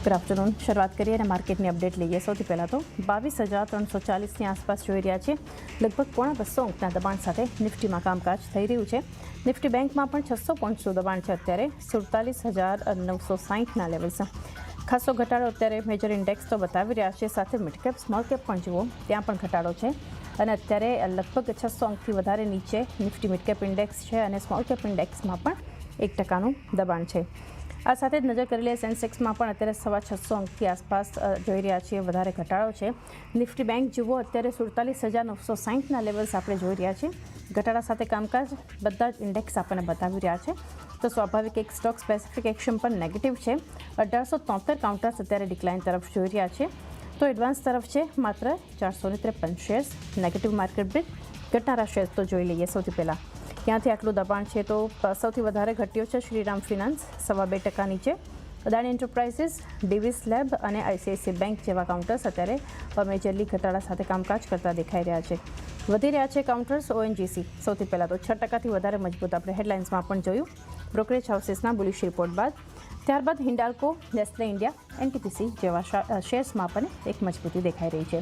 Good afternoon. શરૂઆત કરીએ અને માર્કેટની અપડેટ લઈએ. સૌથી પહેલાં તો 22,340ની આસપાસ જોઈ રહ્યા છીએ. લગભગ 250 અંકના દબાણ સાથે નિફ્ટીમાં કામકાજ થઈ રહ્યું છે. નિફ્ટી બેંકમાં પણ 600 પોઈન્ટ્સનું દબાણ છે. અત્યારે 47,960ના લેવલ છે. ખાસો ઘટાડો અત્યારે મેજર ઇન્ડેક્સ તો બતાવી રહ્યા છે. સાથે મિડકેપ સ્મોલ કેપ પણ જુઓ, ત્યાં પણ ઘટાડો છે અને અત્યારે લગભગ 600 અંકથી વધારે નીચે નિફ્ટી મિડકેપ ઇન્ડેક્સ છે અને સ્મોલ કેપ ઇન્ડેક્સમાં પણ 1%નું દબાણ છે. આ સાથે જ નજર કરી લઈએ સેન્સેક્સમાં પણ અત્યારે 650 અંકથી આસપાસ જોઈ રહ્યા છીએ, વધારે ઘટાડો છે. નિફ્ટી બેંક જુઓ, અત્યારે 47,960ના લેવલ્સ આપણે જોઈ રહ્યા છીએ. ઘટાડા સાથે કામકાજ બધા જ ઇન્ડેક્સ આપણને બતાવી રહ્યા છે. તો સ્વાભાવિક એક સ્ટોક સ્પેસિફિક એક્શન પણ નેગેટિવ છે. 1873 કાઉન્ટર્સ અત્યારે ડિક્લાઇન તરફ જોઈ રહ્યા છે. તો એડવાન્સ તરફ છે માત્ર 453 શેર્સ. Negative market break. ઘટનારા શેર્સ તો જોઈ લઈએ. સૌથી પહેલાં ક્યાંથી આટલું દબાણ છે તો સૌથી વધારે ઘટ્યો છે શ્રીરામ ફિનાન્સ 2.5% નીચે. અદાણી એન્ટરપ્રાઇઝિસ, ડીવીસ લેબ અને આઈસીઆઈસીઆઈ બેંક જેવા કાઉન્ટર્સ અત્યારે મેજરલી ઘટાડા સાથે કામકાજ કરતા દેખાઈ રહ્યા છે. વધી રહ્યા છે કાઉન્ટર્સ. ઓએનજીસી સૌથી પહેલાં તો 6%થી વધારે મજબૂત આપણે હેડલાઇન્સમાં પણ જોયું બ્રોકરેજ હાઉસીસના બુલિશ રિપોર્ટ બાદ. ત્યારબાદ હિન્ડાલ્કો, નેસ્લે ઇન્ડિયા, એનટીપીસી જેવા શેર્સમાં પણ એક મજબૂતી દેખાઈ રહી છે.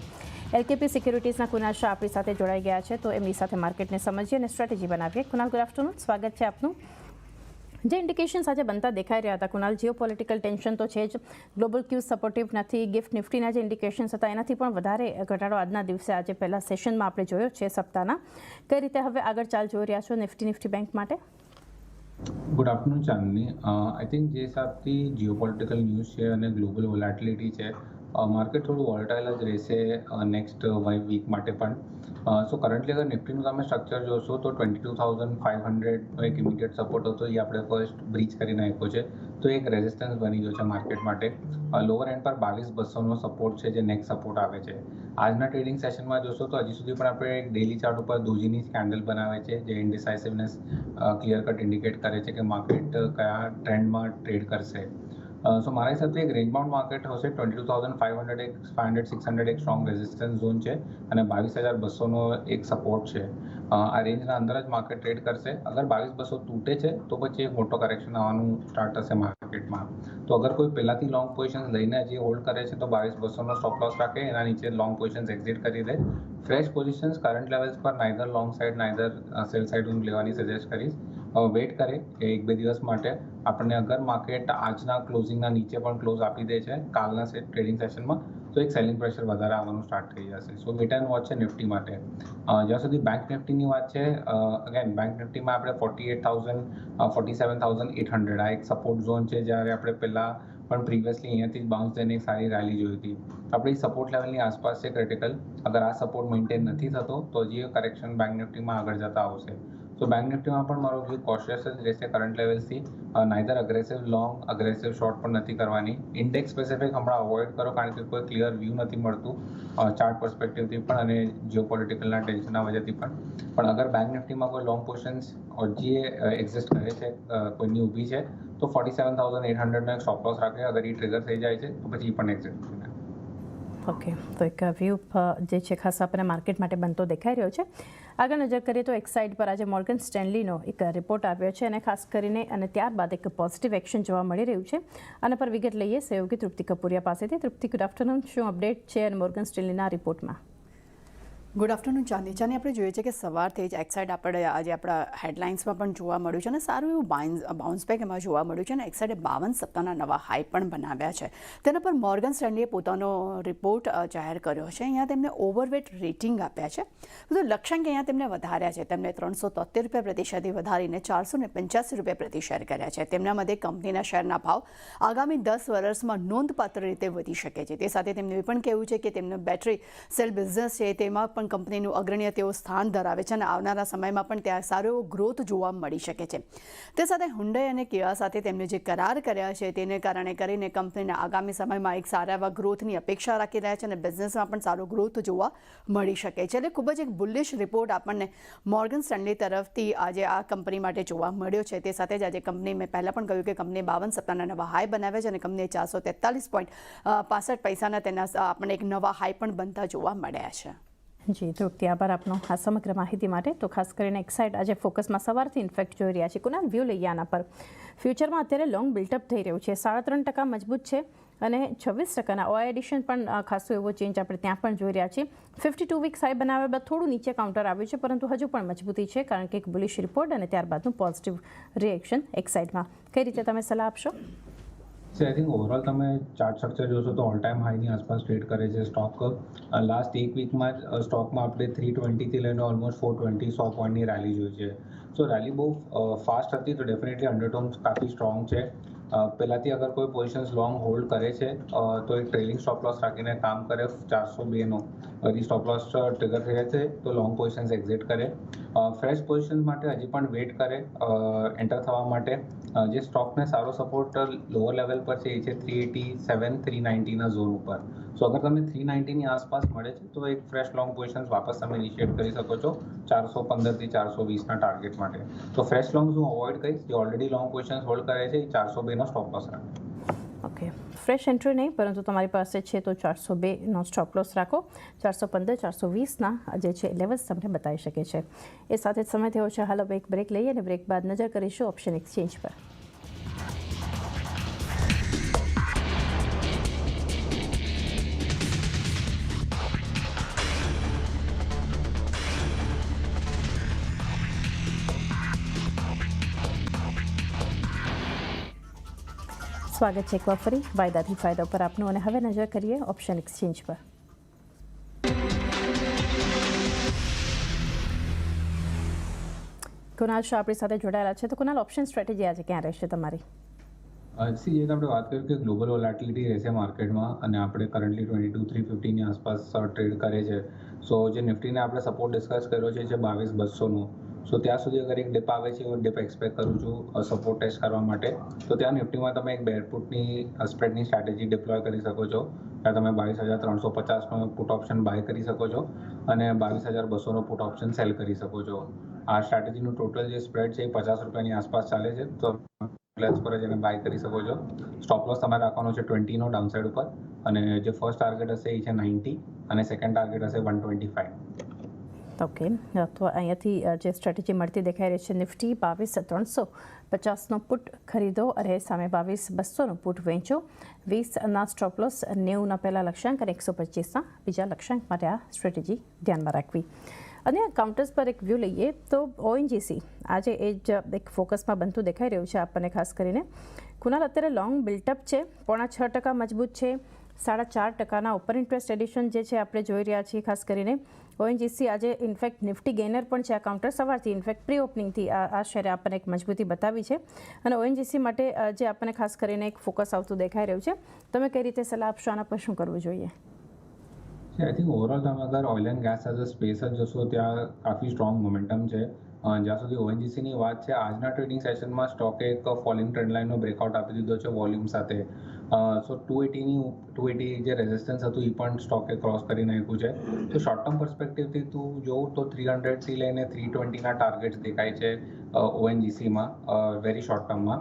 એલકેપી સિક્યુરિટીઝના કુનાલ શાહ આપણી સાથે જોડાઈ ગયા છે, તો એમની સાથે માર્કેટને સમજીએ અને સ્ટ્રેટેજી બનાવીએ. Kunal, good afternoon. સ્વાગત છે આપનું. જે ઇન્ડિકેશન્સ આજે બનતા દેખાઈ રહ્યા હતા કુનાલ, જીઓ પોલિટિકલ ટેન્શન તો છે જ, ગ્લોબલ ક્યુઝ સપોર્ટિવ નથી, ગિફ્ટ નિફ્ટીના જે ઇન્ડિકેશન્સ હતા એનાથી પણ વધારે ઘટાડો આજના દિવસે આજે પહેલા સેશનમાં આપણે જોયો છે સપ્તાહના. કઈ રીતે હવે આગળ ચાલ જોઈ રહ્યા છો નિફ્ટી બેંક માટે? Good afternoon Chandni. I think જે હિસાબથી જીઓપોલિટિકલ ન્યૂઝ છે અને ગ્લોબલ વોલેટિલિટી છે, માર્કેટ થોડું વોલેટાઇલ જ રહેશે નેક્સ્ટ વીક માટે પણ. સો કરન્ટલી અગર નિફ્ટીનું તમે સ્ટ્રક્ચર જોશો તો 22,500નો એક ઇમિડિયેટ સપોર્ટ હતો, એ આપણે ફર્સ્ટ બ્રીચ કરી નાખ્યો છે. તો એક રેઝિસ્ટન્સ બની ગયો છે માર્કેટ માટે. લોઅર એન્ડ પર 22,200નો સપોર્ટ છે જે નેક્સ્ટ સપોર્ટ આવે છે. આજના ટ્રેડિંગ સેશનમાં જોશો તો હજી સુધી પણ આપણે એક ડેલી ચાર્ટ ઉપર દોજીની કેન્ડલ બનાવે છે જે ઇન્ડિસાઇસિવનેસ ક્લિયર કટ ઇન્ડિકેટ કરે છે કે માર્કેટ કયા ટ્રેન્ડમાં ટ્રેડ કરશે. સો મારા હિસાબથી એક રેન્જ બાઉન્ડ માર્કેટ હશે. 22,500 એક 500-600 એક સ્ટ્રોંગ રેઝિસ્ટન્સ ઝોન છે અને 22,200નો એક સપોર્ટ છે. આ રેન્જના અંદર જ માર્કેટ ટ્રેડ કરશે. અગર 22,200 તૂટે છે તો પછી એક મોટો કરેક્શન આવવાનું સ્ટાર્ટ થશે માર્કેટમાં. તો અગર કોઈ પહેલાંથી લોંગ પોઝિશન્સ લઈને જે હોલ્ડ કરે છે તો 22,200નો સ્ટોપ લોસ રાખે, એના નીચે લોંગ પોઝિશન્સ એક્ઝિટ કરી દે. ફ્રેશ પોઝિશન્સ કરંટ લેવલ્સ પર neither long side neither cell side હું લેવાની સજેસ્ટ કરીશ. વેઇટ કરે કે 1-2 દિવસ માટે. આપણને અગર માર્કેટ આજના ક્લોઝિંગના નીચે પણ ક્લોઝ આપી દે છે કાલના ટ્રેડિંગ સેશનમાં તો એક સેલિંગ પ્રેશર વધારે આવવાનું સ્ટાર્ટ થઈ જશે. સો વેટ એન્ડ વોચ છે નિફ્ટી માટે. જ્યાં સુધી બેંક નિફ્ટીની વાત છે, અગેન બેંક નિફ્ટીમાં આપણે 48,000 47,800 આ એક સપોર્ટ ઝોન છે. જ્યારે આપણે પહેલાં પણ પ્રીવિયસલી અહીંયાથી બાઉન્સ થઈને એક સારી રેલી જોઈ હતી. આપણી સપોર્ટ લેવલની આસપાસ છે ક્રિટિકલ. અગર આ સપોર્ટ મેન્ટેન નથી થતો તો હજી કરેક્શન બેંક નિફ્ટીમાં આગળ જતા આવશે. તો બેંક નિફ્ટીમાં પણ મારો વ્યૂ કોશિયસ જ રહેશે કરંટ લેવલથી. Neither aggressive long aggressive short પણ નથી કરવાની. ઇન્ડેક્સ સ્પેસિફિક હમણાં અવોઇડ કરો કારણ કે કોઈ ક્લિયર વ્યૂ નથી મળતું ચાર્ટ પર્સપેક્ટિવથી પણ અને જીઓપોલિટિકલના ટેન્શનના વજહથી પણ અગર બેંક નિફ્ટીમાં કોઈ લોંગ પોઝિશન્સ હજી એક્ઝિસ્ટ કરે છે, કોઈની ઊભી છે તો 47,800નો એક સ્ટોપ લોસ રાખે. અગર એ ટ્રિગર થઈ જાય છે તો પછી એ પણ એક્ઝિટ કરી નાખે. ઓકે, તો એક વ્યૂ જે છે ખાસ આપણને માર્કેટ માટે બનતો દેખાઈ રહ્યો છે. આગળ નજર કરીએ તો એક સાઇડ પર આજે મોર્ગન સ્ટેનલીનો એક રિપોર્ટ આવ્યો છે અને ખાસ કરીને અને ત્યારબાદ એક પોઝિટિવ એક્શન જોવા મળી રહ્યું છે. આના પર વિગત લઈએ સહયોગી તૃપ્તિ કપૂરિયા પાસેથી. તૃપ્તિ, ગુડ આફ્ટરનૂન. શું અપડેટ છે અને મોર્ગન સ્ટેનલીના રિપોર્ટમાં? ગુડ આફ્ટરનૂન ચાંદી. આપણે જોઈએ છે કે સવારથી જ એક્સાઇડ આપણે આજે આપણા હેડલાઇન્સમાં પણ જોવા મળ્યું છે અને સારું એવું બાઉન્સ બેક એમાં જોવા મળ્યું છે અને એક્સાઇડે 52 સપ્તાહના નવા હાઈ પણ બનાવ્યા છે. તેના પર મોર્ગન સ્ટેનલીએ પોતાનો રિપોર્ટ જાહેર કર્યો છે. અહીંયા તેમને ઓવરવેટ રેટિંગ આપ્યા છે. તો લક્ષ્યાંક અહીંયા તેમને વધાર્યા છે. તેમને ₹373 પ્રતિ શેરથી વધારીને ₹485 પ્રતિ શેર કર્યા છે. તેમના મતે કંપનીના શેરના ભાવ આગામી 10 વર્ષમાં નોંધપાત્ર રીતે વધી શકે છે. તે સાથે તેમનું એ પણ કહેવું છે કે તેમનું બેટરી સેલ બિઝનેસ છે તેમાં પણ કંપનીનું અગ્રણીય તેઓ સ્થાન ધરાવે છે અને આવનારા સમયમાં પણ ત્યાં સારો એવો ગ્રોથ જોવા મળી શકે છે. તે સાથે હુન્ડાઈ અને કિયા સાથે તેમને જે કરાર કર્યા છે તેને કારણે કરીને કંપનીના આગામી સમયમાં એક સારા એવા ગ્રોથની અપેક્ષા રાખી રહ્યા છે અને બિઝનેસમાં પણ સારો ગ્રોથ જોવા મળી શકે છે. એટલે ખૂબ જ એક બુલિશ રિપોર્ટ આપણને મોર્ગન સ્ટેનલી તરફથી આજે આ કંપની માટે જોવા મળ્યો છે. તે સાથે જ આજે કંપની મેં પહેલાં પણ કહ્યું કે કંપનીએ 52 સપ્તાહના નવા હાઈ બનાવ્યા છે અને કંપનીએ 443.65 તેના આપણને એક નવા હાઈ પણ બનતા જોવા મળ્યા છે. જી તૃપ્તિ, આભાર આપનો આ સમગ્ર માહિતી માટે. તો ખાસ કરીને એક્સાઇડ આજે ફોકસમાં સવારથી ઇન્ફેક્ટ જોઈ રહ્યા છે. કુનાલ, વ્યૂ લઈએ આના પર. ફ્યુચરમાં અત્યારે લોંગ બિલ્ટઅપ થઈ રહ્યું છે, 3.5% મજબૂત છે અને 26%ના ઓઆઈ એડિશન પણ ખાસો એવો ચેન્જ આપણે ત્યાં પણ જોઈ રહ્યા છીએ. 52 વીક્સ હાઈ બનાવ્યા બાદ થોડું નીચે કાઉન્ટર આવ્યું છે, પરંતુ હજુ પણ મજબૂતી છે કારણ કે એક બુલિશ રિપોર્ટ અને ત્યારબાદનું પોઝિટિવ રિએક્શન એક્સાઇડમાં. કઈ રીતે તમે સલાહ આપશો? આઈ થિંક ઓવરઓલ તમે ચાર્ટ સ્ટ્રક્ચર જોશો તો ઓલ ટાઈમ હાઈની આસપાસ ટ્રેડ કરે છે સ્ટોક. લાસ્ટ એક વીકમાં જ સ્ટોકમાં આપણે 320થી લઈને ઓલમોસ્ટ 420 100 પોઈન્ટની રેલી જોઈ છે. સો રેલી બહુ ફાસ્ટ હતી, તો ડેફિનેટલી અંડરટોન્સ કાફી સ્ટ્રોંગ છે. પહેલાંથી અગર કોઈ પોઝિશન્સ લોંગ હોલ્ડ કરે છે તો એક ટ્રેલિંગ સ્ટોપ લોસ રાખીને કામ કરે 402નો હજી સ્ટોપ લોસ ટ્રિગર થઈ છે તો લોંગ પોઝિશન્સ એક્ઝિટ કરે. ફ્રેશ પોઝિશન માટે હજી પણ વેઇટ કરે એન્ટર થવા માટે. જે સ્ટોકને સારો સપોર્ટ લોઅર લેવલ પર છે એ છે 387 390ના ઝોન ઉપર. સો અગર તમને 390ની આસપાસ મળે છે તો એક ફ્રેશ લોંગ પોઝિશન્સ વાપસ તમે ઇનિશિએટ કરી શકો છો 415થી 420ના ટાર્ગેટ માટે. તો ફ્રેશ લોંગ્સ હું અવોઇડ કરીશ. જે ઓલરેડી લોંગ પોઝિશન્સ હોલ્ડ કરે છે એ 402નો સ્ટોપ લોસ રાખે. ઓકે, ફ્રેશ એન્ટ્રી નહીં, પરંતુ તમારી પાસે છે તો 402નો સ્ટોપ લોસ રાખો. 415 420ના જે છે લેવલ્સ તમને બતાવી શકે છે. એ સાથે જ સમય થયો છે હાલ હવે એક બ્રેક લઈએ અને બ્રેક બાદ નજર કરીશું ઓપ્શન એક્સચેન્જ પર. સ્વાગત છે એકવાર ફરી વાયદાથી ફાયદા પર આપનું અને હવે નજર કરીએ ઓપ્શન એક્સચેન્જ પર. કુનાલ શાહ આપણી સાથે જોડાયેલા છે. તો કુનાલ, ઓપ્શન સ્ટ્રેટેજી આજે ક્યાં રહેશે તમારી? જે આપણે વાત કરીએ કે ગ્લોબલ વોલેટિલિટી રહેશે માર્કેટમાં અને આપણે કરન્ટલી 22,350ની આસપાસ ટ્રેડ કરે છે. સો જે નિફ્ટીને આપણે સપોર્ટ ડિસ્કસ કર્યો છે 22,200નો. સો ત્યાં સુધી અગર એક ડિપ આવે છે, ડિપ એક્સપેક્ટ કરું છું સપોર્ટ ટેસ્ટ કરવા માટે. તો ત્યાં નિફ્ટીમાં તમે એક બેરપુટની સ્પ્રેડની સ્ટ્રેટેજી ડિપ્લોય કરી શકો છો. ત્યાં તમે 22,350નો પુટ ઓપ્શન બાય કરી શકો છો અને 22,200નો પુટ ઓપ્શન સેલ કરી શકો છો. આ સ્ટ્રેટેજીનું ટોટલ જે સ્પ્રેડ છે એ 50 રૂપિયાની આસપાસ ચાલે છે. તો પ્લેસ પર જ એને બાય કરી શકો છો. સ્ટોપ લોસ તમારે રાખવાનો છે 20નો ડાઉનસાઇડ ઉપર અને જે ફર્સ્ટ ટાર્ગેટ હશે એ છે 90 અને સેકન્ડ ટાર્ગેટ હશે 125. ઓકે, તો અહીંયાથી જે સ્ટ્રેટેજી મળતી દેખાઈ રહી છે નિફ્ટી 22,350નો પુટ ખરીદો અને સામે 22,200નો પુટ વેચો. 20ના સ્ટોપ લોસ, 90ના પહેલા લક્ષ્યાંક અને 125ના બીજા લક્ષ્યાંક માટે આ સ્ટ્રેટેજી ધ્યાનમાં રાખવી. અને કાઉન્ટર્સ પર એક વ્યૂ લઈએ તો ઓએનજીસી આજે એ જ એક ફોકસમાં બનતું દેખાઈ રહ્યું છે આપણને ખાસ કરીને. કુનાલ, અત્યારે લોંગ બિલ્ટઅપ છે, 0.6% મજબૂત છે, 4.5%ના ઉપર ઇન્ટરેસ્ટ એડિશન જે છે આપણે જોઈ રહ્યા છીએ. ખાસ કરીને ઓએનજીસી આજે ઇનફેક્ટ નિફ્ટી ગેનર પણ છે આ કાઉન્ટર સવારથી. ઇનફેક્ટ પ્રી ઓપનિંગથી આ શેરે આપણને એક મજબૂતી બતાવી છે અને ઓએનજીસી માટે જે આપણને ખાસ કરીને એક ફોકસ આવતું દેખાઈ રહ્યું છે. તમે કઈ રીતે સલાહ આપશો, આના પર શું કરવું જોઈએ? આઈ થિંક ઓવરઓલ તમે અગર oil and gas as a space જ જશો ત્યાં કાફી સ્ટ્રોંગ મોમેન્ટમ છે. જ્યાં સુધી ઓએનજીસીની વાત છે, આજના ટ્રેડિંગ સેશનમાં સ્ટોકે એક ફોલિંગ ટ્રેન્ડ લાઇનનો બ્રેકઆઉટ આપી દીધો છે વોલ્યુમ સાથે. સો 280 જે રેઝિસ્ટન્સ હતું એ પણ સ્ટોકે ક્રોસ કરી નાખ્યું છે. તો શોર્ટ ટર્મ પર્સપેક્ટિવથી તું જોઉં તો 300થી લઈને 320ના ટાર્ગેટ્સ દેખાય છે ઓએનજીસીમાં વેરી શોર્ટ ટર્મમાં.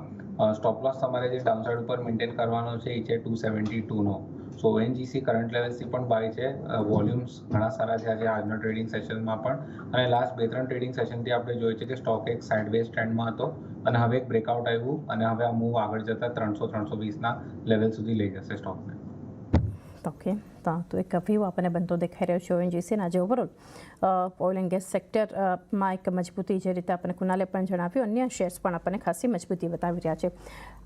સ્ટોપ લોસ તમારે જે ડાઉનસાઇડ ઉપર મેન્ટેન કરવાનો છે એ છે 272નો. સો ઓએનજીસી કરંટ લેવલ્સથી પણ બાય છે. વોલ્યુમ્સ ઘણા સારા થયા છે આજના ટ્રેડિંગ સેશનમાં પણ અને લાસ્ટ 2-3 ટ્રેડિંગ સેશનથી આપણે જોઈએ છે કે સ્ટોક એક સાઇડવેઝ ટ્રેન્ડમાં હતો અને હવે એક બ્રેકઆઉટ આવ્યું અને હવે આ મૂવ આગળ જતા 300-320ના લેવલ સુધી લઈ જશે સ્ટોકને. ઓકે, તો એક વ્યૂ આપણને બનતો દેખાઈ રહ્યો છે ઓએનજીસીના. આજે ઓવરઓલ ઓઇલ એન્ડ ગેસ સેક્ટરમાં એક મજબૂતી જે રીતે આપણને કુનાલે પણ જણાવ્યું, અન્ય શેર્સ પણ આપણને ખાસી મજબૂતી બતાવી રહ્યા છે.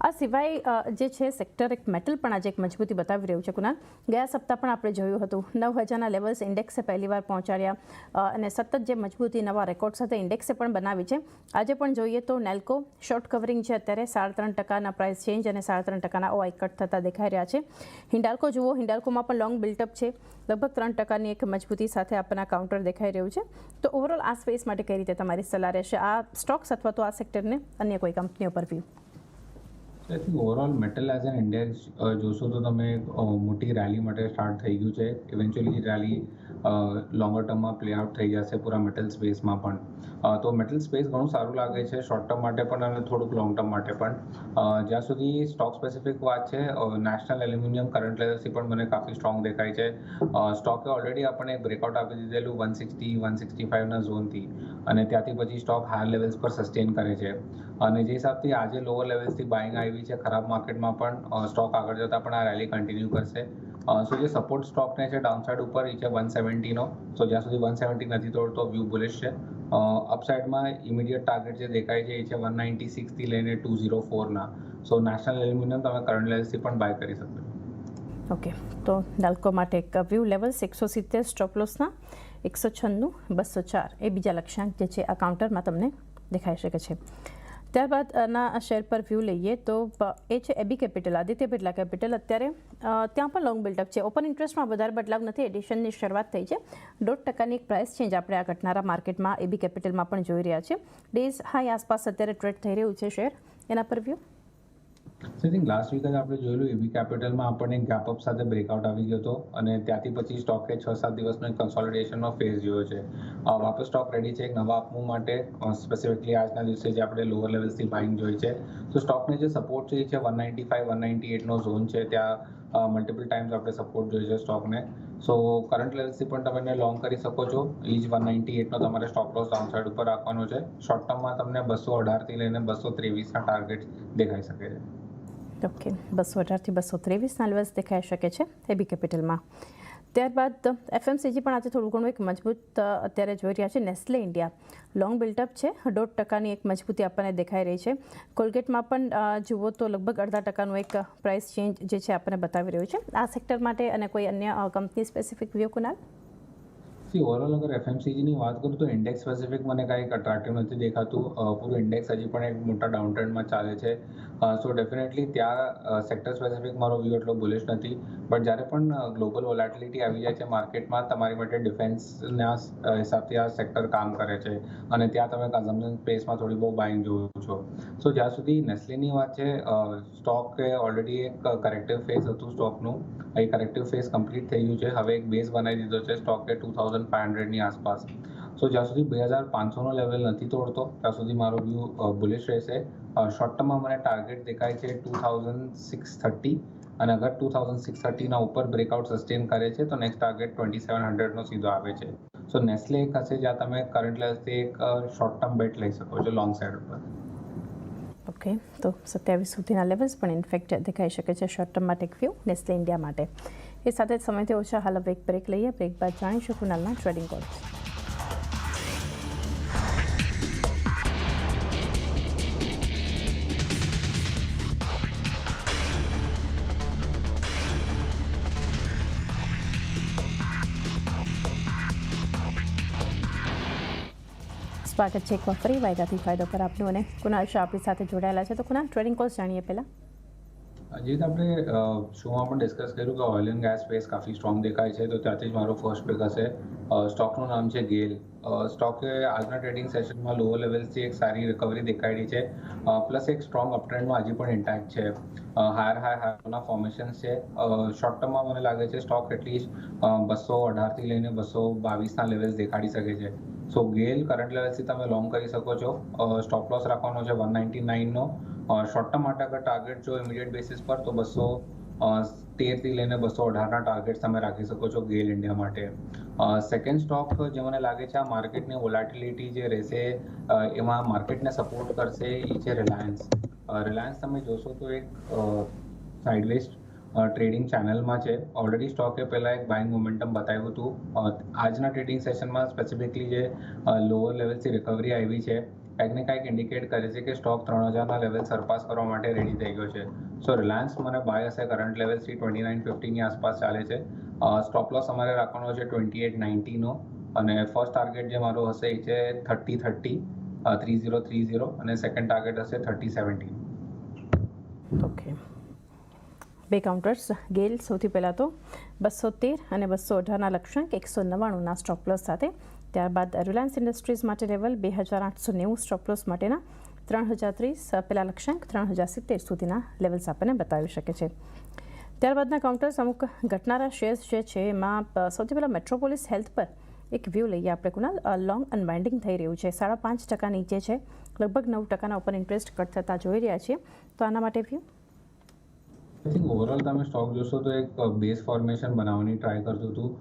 આ સિવાય જે છે સેક્ટર એક મેટલ પણ આજે એક મજબૂતી બતાવી રહ્યું છે. કુનાલ, ગયા સપ્તાહ પણ આપણે જોયું હતું 9,000ના લેવલ્સ ઇન્ડેક્સે પહેલીવાર પહોંચાડ્યા અને સતત જે મજબૂતી નવા રેકોર્ડ સાથે ઇન્ડેક્સે પણ બનાવી છે. આજે પણ જોઈએ તો નેલ્કો શોર્ટ કવરિંગ છે અત્યારે 3.5%ના પ્રાઇસ ચેન્જ અને 3.5%ના ઓઆઈ કટ થતા દેખાઈ રહ્યા છે. હિન્ડાલ્કો જુઓ, હિન્ડાલ્કોમાં પણ લોંગ બિલ્ટઅપ છે, લગભગ 3%ની એક મજબૂતી સાથે આપણને કાઉન્ટર દેખાઈ રહ્યું છે. તો ઓવરઓલ આ સ્પેસ માટે કઈ રીતે તમારી સલાહ રહેશે, આ સ્ટોક્સ અથવા તો આ સેક્ટરને અન્ય કોઈ કંપનીઓ પર view? I think overall metal as an index જોશો તો તમે મોટી રેલી માટે સ્ટાર્ટ થઈ ગયું છે. ઇવેન્ચ્યુઅલી રેલી લોંગર ટર્મમાં પ્લે આઉટ થઈ જશે પૂરા મેટલ સ્પેસમાં પણ. તો મેટલ સ્પેસ ઘણું સારું લાગે છે શોર્ટ ટર્મ માટે પણ અને થોડુંક લોંગ ટર્મ માટે પણ. જ્યાં સુધી સ્ટોક સ્પેસિફિક વાત છે, નેશનલ એલ્યુમિનિયમ કરંટ લેવલ્સથી પણ મને કાફી સ્ટ્રોંગ દેખાય છે. સ્ટોકે ઓલરેડી આપણને એક બ્રેકઆઉટ આપી દીધેલું 160-165ના ઝોનથી, અને ત્યાંથી પછી સ્ટોક હાયર લેવલ્સ પર સસ્ટેન કરે છે. અને જે હિસાબથી આજે લોઅર લેવલ્સથી બાઇંગ આવી છે ખરાબ માર્કેટમાં પણ સ્ટોક આગળ જતાં પણ આ રેલી કન્ટિન્યુ કરશે. સો જે સપોર્ટ સ્ટોકને છે ડાઉનસાઇડ ઉપર એ છે 170નો. સો જ્યાં સુધી 170 નથી તોડતો વ્યૂ બુલિશ છે. અપસાઇડમાં ઇમિડિયેટ ટાર્ગેટ જે દેખાય છે એ છે 196થી લઈને 204ના. સો નેશનલ એલ્યુમિનિયમ તમે કરંટ લેવલ્સથી પણ બાય કરી શકો છો. ઓકે, તો નાલ્કો માટે એક વ્યૂ લેવલ્સ 170 સ્ટોપ લોસના, 196, 204 એ બીજા લક્ષ્યાંક જે છે આ કાઉન્ટરમાં તમને દેખાઈ શકે છે. ત્યારબાદ ના શેર પર વ્યૂ લઈએ તો એ છે એબી કેપિટલ, આદિત્ય બિરલા કેપિટલ. અત્યારે ત્યાં પણ લોંગ બિલ્ડઅપ છે. ઓપન ઇન્ટરેસ્ટમાં વધારે બદલાવ નથી, એડિશનની શરૂઆત થઈ છે. 2% એક પ્રાઇસ ચેન્જ આપણે આ ઘટનારા માર્કેટમાં એબી કેપિટલમાં પણ જોઈ રહ્યા છે. ડેઝ હાઈ આસપાસ અત્યારે ટ્રેડ થઈ રહ્યું છે શેર, એના પર view. I think last week જ આપણે જોયેલું એબી કેપિટલમાં આપણને ગેપ અપ સાથે બ્રેકઆઉટ આવી ગયો હતો, અને ત્યાંથી પછી સ્ટોકે 6-7 દિવસનો એક કન્સોલિડેશનનો ફેઝ જોયો છે. વાપસ સ્ટોક રેડી છે એક નવા અપમૂવ માટે, સ્પેસિફિકલી આજના દિવસે જે આપણે લોઅર લેવલ્સથી બાઇંગ જોઈ છે. તો સ્ટોકને જે સપોર્ટ છે એ છે 195-198નો ઝોન છે, ત્યાં મલ્ટિપલ ટાઈમ્સ આપણે સપોર્ટ જોઈ છે સ્ટોકને. સો કરંટ લેવલ્સથી પણ તમે એને લોંગ કરી શકો છો. એ જ 198નો તમારે સ્ટોપ લોસ ડાઉનસાઇડ ઉપર રાખવાનો છે. શોર્ટ ટર્મમાં તમને 218થી લઈને 223ના ટાર્ગેટ દેખાઈ શકે છે. ઓકે, 218થી 223ના લેવલ્સ દેખાઈ શકે છે એબી કેપિટલમાં. ત્યારબાદ એફએમસીજી પણ આજે થોડું ઘણું એક મજબૂત અત્યારે જોઈ રહ્યા છે. નેસ્લે ઇન્ડિયા લોંગ બિલ્ટઅપ છે, 1.5%ની એક મજબૂતી આપણને દેખાઈ રહી છે. કોલગેટમાં પણ જુઓ તો લગભગ 0.5%નું એક પ્રાઇસ ચેન્જ જે છે આપણને બતાવી રહ્યું છે. આ સેક્ટર માટે અને કોઈ અન્ય company specific view Kunal? Overall અગર એફએમસીજીની વાત કરું તો ઇન્ડેક્સ સ્પેસિફિક મને કાંઈ અટ્રેક્ટિવ નથી દેખાતું. પૂરું ઇન્ડેક્સ હજી પણ એક મોટા ડાઉન ટ્રેન્ડમાં ચાલે છે. સો ડેફિનેટલી ત્યાં સેક્ટર સ્પેસિફિક મારો વ્યૂ એટલો બુલિશ નથી. બટ જ્યારે પણ ગ્લોબલ વોલેટિલિટી આવી જાય છે માર્કેટમાં, તમારી માટે ડિફેન્સના હિસાબથી આ સેક્ટર કામ કરે છે, અને ત્યાં તમે કન્ઝમ્પશન સ્પેસમાં થોડી બહુ બાઇંગ જોવો છો. સો જ્યાં સુધી નેસ્લેની વાત છે, સ્ટોકે ઓલરેડી એક કરેક્ટિવ ફેઝ હતું સ્ટોકનું, એ કરેક્ટિવ ફેઝ કમ્પ્લીટ થઈ ગયું છે. હવે એક બેઝ બનાવી દીધો છે સ્ટોકે 2500ની આસપાસ. સો જ્યાં સુધી 2500નો લેવલ નથી તોડતો ત્યાં સુધી મારો વ્યૂ બુલિશ રહેશે. શોર્ટ ટર્મમાં મને ટાર્ગેટ દેખાય છે 2630, અને અગર 2630ના ઉપર બ્રેકઆઉટ સસ્ટેન કરે છે તો નેક્સ્ટ ટાર્ગેટ 2700નો સીધો આવે છે. સો નેસ્લે એક હશે જ્યાં તમે કરંટ લેવલથી એક શોર્ટ ટર્મ બેટ લઈ શકો છો લોંગ સાઇડ ઉપર. ઓકે, તો 27 સુધીના લેવલ્સ પણ ઇનફેક્ટ દેખાઈ શકે છે શોર્ટ ટર્મ માટે એક વ્યૂ નેસ્લે ઇન્ડિયા માટે. એ સાથે જ સમયથી ઓછા હાલ હવે એક બ્રેક લઈએ. બ્રેક બાદ જાણીશું કુનાલના ટ્રેડિંગ કોલ્સ. સ્વાગત છે એકવાર ફરી વાયદાથી ફાયદો પર આપનું, અને કુનાલ શાહ આપણી સાથે જોડાયેલા છે. તો કુનાલ, ટ્રેડિંગ કોલ્સ જાણીએ પહેલાં. જે આપણે શોમાં પણ ડિસ્કસ કર્યું કે ઓઇલ એન્ડ ગેસ સ્પેસ કાફી સ્ટ્રોંગ દેખાય છે, તો ત્યાંથી જ મારો ફર્સ્ટ પિક હશે. સ્ટોકનું નામ છે ગેલ. સ્ટોકે આજના ટ્રેડિંગ સેશનમાં લોઅર લેવલ્સથી એક સારી રિકવરી દેખાડી છે, પ્લસ એક સ્ટ્રોંગ અપટ્રેન્ડમાં હજી પણ ઇન્ટેક્ટ છે. હાયરના ફોર્મેશન્સ છે. શોર્ટ ટર્મમાં મને લાગે છે સ્ટોક એટલીસ્ટ 218થી લઈને 222ના લેવલ્સ દેખાડી શકે છે. સો ગેલ કરંટ લેવલ્સથી તમે લોંગ કરી શકો છો. સ્ટોપ લોસ રાખવાનો છે 199નો. શોર્ટ ટર્મ માટે અગર ટાર્ગેટ જો ઇમિડિયેટ બેસિસ પર તો 213થી લઈને 218ના ટાર્ગેટ તમે રાખી શકો છો ગેલ ઇન્ડિયા માટે. સેકન્ડ સ્ટોક જે મને લાગે છે આ માર્કેટની વોલેટિલિટી જે રહેશે એમાં માર્કેટને સપોર્ટ કરશે એ છે રિલાયન્સ. રિલાયન્સ તમે જોશો તો એક સાઇડવેઝ ટ્રેડિંગ ચેનલમાં છે. ઓલરેડી સ્ટોકે પહેલાં એક બાઇંગ મોમેન્ટમ બતાવ્યું હતું. આજના ટ્રેડિંગ સેશનમાં સ્પેસિફિકલી જે લોઅર લેવલથી રિકવરી આવી છે, કંઈક ને કંઈક ઇન્ડિકેટ કરે છે કે સ્ટોક 3000ના લેવલ સરપાસ કરવા માટે રેડી થઈ ગયો છે. સો રિલાયન્સ મને બાય હશે. કરંટ લેવલ્સથી 2950ની આસપાસ ચાલે છે. સ્ટોપ લોસ અમારે રાખવાનો છે 2890નો, અને ફર્સ્ટ ટાર્ગેટ જે મારો હશે એ છે 3030, અને સેકન્ડ ટાર્ગેટ હશે 3070. ઓકે, બે કાઉન્ટર્સ. ગેલ સૌથી પહેલાં તો 213 અને 218ના લક્ષ્યાંક 199ના સ્ટોપ લોસ સાથે. ત્યારબાદ રિલાયન્સ ઇન્ડસ્ટ્રીઝ માટે લેવલ 2890 સ્ટોપ લોસ માટેના, 3030, પેલા લક્ષ્યાંક 3070 સુધીના લેવલ્સ આપણને બતાવી શકે છે. ત્યારબાદના કાઉન્ટર્સ અમુક ઘટનારા શેર્સ જે છે એમાં સૌથી પહેલાં મેટ્રોપોલિસ હેલ્થ પર એક વ્યૂ લઈએ આપણે કુનાલ. લોંગ અનવાઇન્ડિંગ થઈ રહ્યું છે, 5.5% નીચે છે, લગભગ 9% ઉપર ઇન્ટરેસ્ટ કટ થતા જોઈ રહ્યા છીએ. તો આના માટે વ્યૂ આઈ થિંક ઓવરઓલ તમે સ્ટોક જોશો તો એક બેઝ ફોર્મેશન બનાવવાની ટ્રાય કરતું હતું.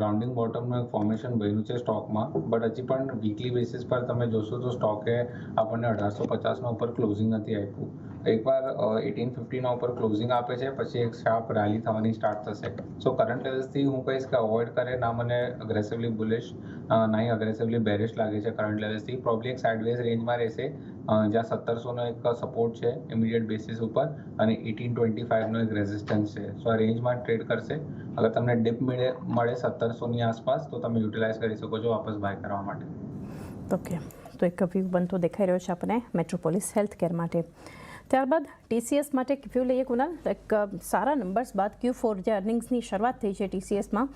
રાઉન્ડિંગ બોટમનું એક ફોર્મેશન બન્યું છે સ્ટોકમાં, બટ હજી પણ વીકલી બેસિસ પર તમે જોશો તો સ્ટોકે આપણને 1850 ઉપર ક્લોઝિંગ નથી આપ્યું. એકવાર 1850 ઉપર ક્લોઝિંગ આપે છે, પછી એક શાર્પ રેલી થવાની સ્ટાર્ટ થશે. સો કરંટ લેવલ્સથી હું કહીશ કે અવોઇડ કરે, ના મને અગ્રેસિવલી બુલિશ ના અગ્રેસિવલી બેરિશ લાગે છે કરંટ લેવલ્સથી. પ્રોબ્લી એક સાઇડવેઝ રેન્જમાં રહેશે, જ્યાં 1700નો એક સપોર્ટ છે ઇમિડિયેટ બેસિસ ઉપર અને 1825નો એક રેઝિસ્ટન્સ છે. સો આ રેન્જમાં ટ્રેડ કરશે. અગર તમને ડિપ મળે 1700ની આસપાસ તો તમે યુટિલાઇઝ કરી શકો છો વાપસ બાય કરવા માટે. ઓકે, તો એક વ્યૂ બનતો દેખાઈ રહ્યો છે આપણને મેટ્રોપોલિસ હેલ્થ કેર માટે. ત્યારબાદ TCS માટે એક વ્યૂ લઈએ કુનાલ. એક સારા નંબર્સ બાદ Q4 જે અર્નિંગ્સની શરૂઆત થઈ છે TCSમાં,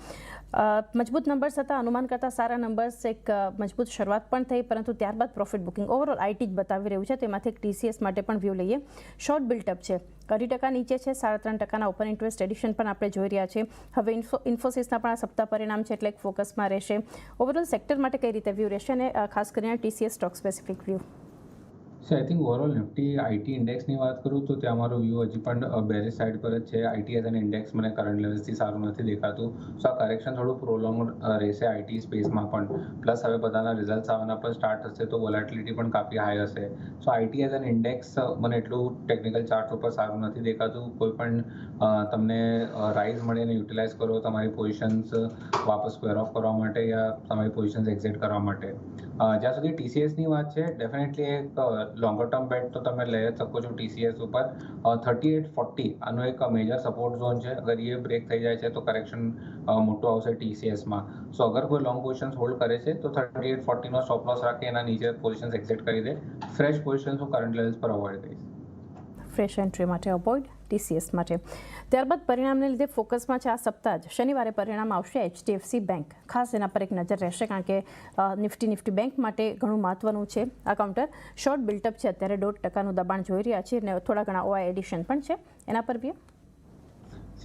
મજબૂત નંબર્સ હતા, અનુમાન કરતાં સારા નંબર્સ, એક મજબૂત શરૂઆત પણ થઈ, પરંતુ ત્યારબાદ પ્રોફિટ બુકિંગ ઓવરઓલ IT જ બતાવી રહ્યું છે. તેમાંથી એક TCS માટે પણ વ્યૂ લઈએ. શોર્ટ બિલ્ટઅપ છે, 2% નીચે છે, 3.5% ઓપન ઇન્ટરેસ્ટ એડિશન પણ આપણે જોઈ રહ્યા છીએ. હવે ઇન્ફોસિસના પણ આ સપ્તાહ પરિણામ છે એટલે એક ફોકસમાં રહેશે. ઓવરઓલ સેક્ટર માટે કઈ રીતે વ્યૂ રહેશે અને ખાસ કરીને TCS stock specific view? So I think overall Nifty IT ઇન્ડેક્સની વાત કરું તો ત્યાં મારો વ્યૂ હજી પણ બેરિશ સાઇડ પર જ છે. IT એઝ એન ઇન્ડેક્સ મને કરંટ લેવલ્સથી સારું નથી દેખાતું. સો આ કરેક્શન થોડું પ્રોલોંગ રહેશે IT સ્પેસમાં પણ. પ્લસ હવે બધાના રિઝલ્ટ્સ આવવાના પણ સ્ટાર્ટ થશે તો વોલેટિલિટી પણ કાફી હાઈ હશે. સો IT એઝ એન ઇન્ડેક્સ મને એટલું ટેકનિકલ ચાર્ટ ઉપર સારું નથી દેખાતું. કોઈ પણ તમને રાઇઝ મળે અને યુટિલાઇઝ કરો તમારી પોઝિશન્સ વાપસ સ્ક્વેર ઓફ કરવા માટે યા તમારી પોઝિશન્સ એક્ઝિટ કરવા માટે. જ્યાં સુધી TCSની વાત છે, ડેફિનેટલી એક લોંગર ટર્મ બેટ તો તમે લઈ જ શકો છો TCS ઉપર. 3840 આનો એક મેજર સપોર્ટ ઝોન છે. અગર એ બ્રેક થઈ જાય છે તો કરેક્શન મોટું આવશે TCSમાં. સો અગર કોઈ લોંગ પોઝિશન્સ હોલ્ડ કરે છે તો 3840નો સ્ટોપ લોસ રાખી એના નીચે પોઝિશન્સ એક્ઝિટ કરી દે. ફ્રેશ પોઝિશન્સ હું કરંટ લેવલ્સ પર અવોઇડ કરીશ. ફ્રેશ એન્ટ્રી માટે અવોઇડ, TCS માટે. ત્યારબાદ પરિણામને લીધે ફોકસમાં છે આ સપ્તાહ જ શનિવારે પરિણામ આવશે HDFC બેંક. ખાસ એના પર એક નજર રહેશે કારણ કે નિફ્ટી બેંક માટે ઘણું મહત્વનું છે આ કાઉન્ટર. શોર્ટ બિલ્ટઅપ છે, અત્યારે 1.5%નું દબાણ જોઈ રહ્યા છીએ અને થોડા ઘણા OI એડિશન પણ છે. એના પર વ્યૂ?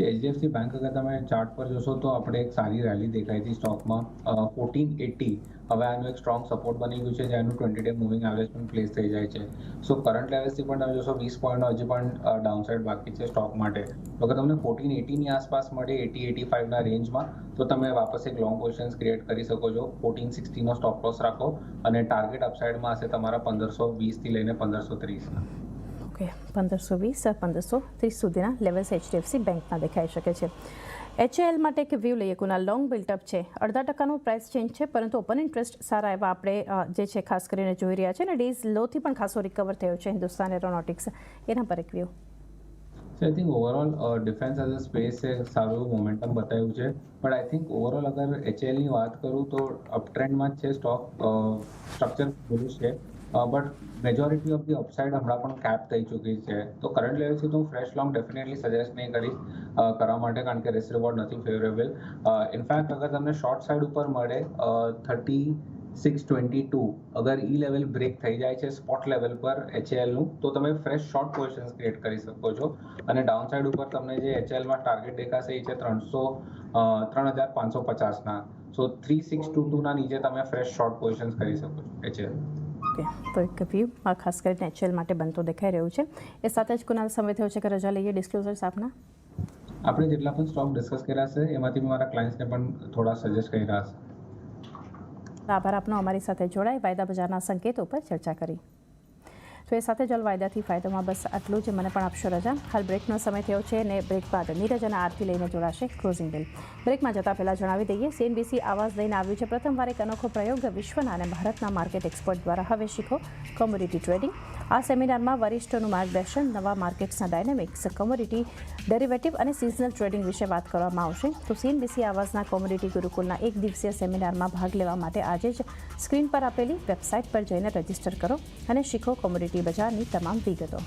HDFC બેંક અગર તમે ચાર્ટ પર જોશો તો આપણે એક સારી રેલી દેખાઈ હતી સ્ટોકમાં. 1480 હવે આનું એક સ્ટ્રોંગ સપોર્ટ બની ગયું છે જેનું 20-day મૂવિંગ એવરેજ પણ પ્લેસ થઈ જાય છે. સો કરંટ લેવલ્સથી પણ તમે જોશો 20 પોઈન્ટનો હજી પણ ડાઉનસાઇડ બાકી છે સ્ટોક માટે. તો અગર તમને 1480ની આસપાસ મળે 80-85ના રેન્જમાં તો તમે વાપસ એક લોંગ પોઝિશન્સ ક્રિએટ કરી શકો છો. 1460નો સ્ટોપ લોસ રાખો અને ટાર્ગેટ અપસાઇડમાં હશે તમારા 1520થી લઈને 1530ના. 1520 1530 સુધીના લેવલ્સ HDFC બેંકમાં દેખાઈ શકે છે. HAL માટે એક વ્યૂ લઈએ કુનાલ. લોંગ બિલ્ટઅપ છે, 0.5%નું પ્રાઇસ ચેન્જ છે, પરંતુ ઓપન ઇન્ટરેસ્ટ સારા એવા આપણે જે છે ખાસ કરીને જોઈ રહ્યા છે અને ડેઝ લોથી પણ ખાસો રિકવર થયો છે હિન્દુસ્તાન એરોનોટિક્સ. એના પર એક view? So I think overall defence as a space સારું મોમેન્ટમ બતાવ્યું છે, બટ આઈ થિંક ઓવરઓલ અગર HALની વાત કરું તો અપટ્રેન્ડમાં જ છે સ્ટોક. સ્ટ્રક્ચર બુલિશ છે, but majority of the upside હમણાં પણ કેપ થઈ ચૂકી છે. તો કરંટ લેવલથી તો હું ફ્રેશ લોંગ ડેફિનેટલી સજેસ્ટ નહીં કરીશ કરવા માટે, કારણ કે રિસ્ક રિવોર્ડ નથી ફેવરેબલ. ઇનફેક્ટ અગર તમને શોર્ટ સાઇડ ઉપર મળે 3622 અગર લેવલ બ્રેક થઈ જાય છે સ્પોટ લેવલ પર HALનું તો તમે ફ્રેશ શોર્ટ પોઝિશન્સ ક્રિએટ કરી શકો છો. અને ડાઉન સાઇડ ઉપર તમને જે HALમાં ટાર્ગેટ દેખાશે એ છે 3550ના. સો 3622ના નીચે તમે ફ્રેશ શોર્ટ પોઝિશન્સ કરી શકો છો HAL. ઓકે, તો એક વ્યૂ ખાસ કરીને HAL માટે બનતો દેખાઈ રહ્યું છે. એ સાથે જ કુનાલ સમય થયો છે કે રજા લઈએ. ડિસ્ક્લોઝર્સ આપના? આપણે જેટલા પણ સ્ટોક ડિસ્કસ કર્યા છે એમાંથી મારા ક્લાયન્ટ્સને પણ થોડા સજેસ્ટ કર્યા છે. આભાર આપનો અમારી સાથે જોડાઈ વાયદા બજારના સંકેતો પર ચર્ચા કરી. તો એ સાથે જ વાયદાથી ફાયદામાં બસ આટલું જ. મને પણ આપશો રજા. હાલ બ્રેકનો સમય થયો છે અને બ્રેક બાદ નીરજ અને આરતી લઈને જોડાશે ક્લોઝિંગ બેલ. બ્રેકમાં જતાં પહેલાં જણાવી દઈએ, CNBC આવાઝ લઈને આવ્યું છે પ્રથમવાર એક અનોખો પ્રયોગ વિશ્વના અને ભારતના માર્કેટ એક્સપર્ટ દ્વારા. હવે શીખો કોમોડિટી ટ્રેડિંગ. આ સેમિનારમાં વરિષ્ઠોનું માર્ગદર્શન, નવા માર્કેટ્સના ડાયનેમિક્સ, કોમોડિટી, ડેરિવેટિવ અને સિઝનલ ટ્રેડિંગ વિશે વાત કરવામાં આવશે. તો CNBC આવાઝના કોમોડિટી ગુરુકુલના એક દિવસીય સેમિનારમાં ભાગ લેવા માટે આજે જ સ્ક્રીન પર આપેલી વેબસાઇટ પર જઈને રજીસ્ટર કરો અને શીખો કોમોડિટી બજારની તમામ વિગતો.